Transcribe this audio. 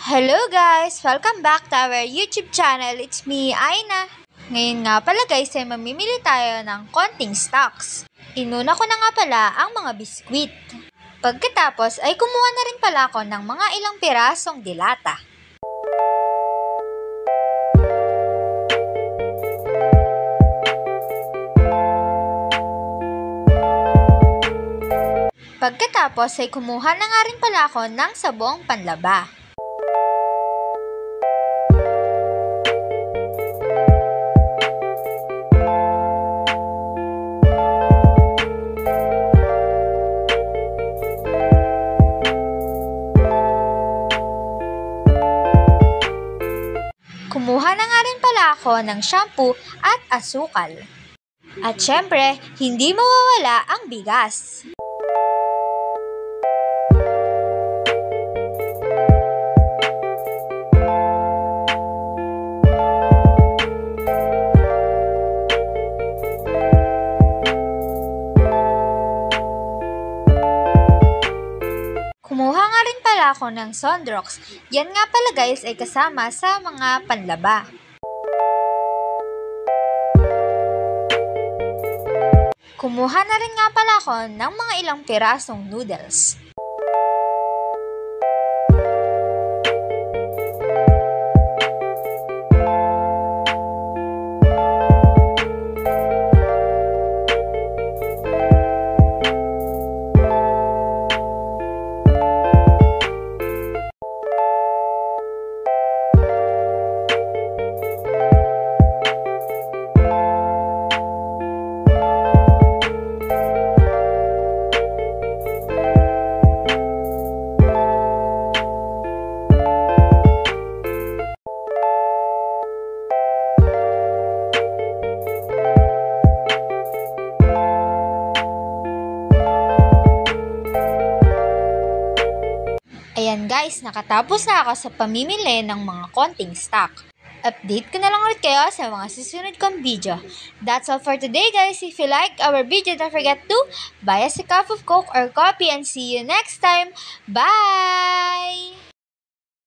Hello guys! Welcome back to our YouTube channel. It's me, Aina. Ngayon nga pala guys ay mamimili tayo ng konting stocks. Inuna ko na nga pala ang mga biskwit. Pagkatapos ay kumuha na rin pala ako ng mga ilang pirasong dilata. Pagkatapos ay kumuha na nga rin pala ako ng sabong panlaba. Kumuha na nga rin pala ako ng shampoo at asukal. At syempre, hindi mawawala ang bigas. Kumuha nga rin pala ako ng Sondrox. Yan nga pala guys ay kasama sa mga panlaba. Kumuha na rin nga pala ako ng mga ilang pirasong noodles. Ayan guys, nakatapos na ako sa pamimili ng mga konting stock. Update ko na lang ulit kayo sa mga susunod kong video. That's all for today guys. If you like our video, don't forget to buy us a cup of Coke or coffee and see you next time. Bye!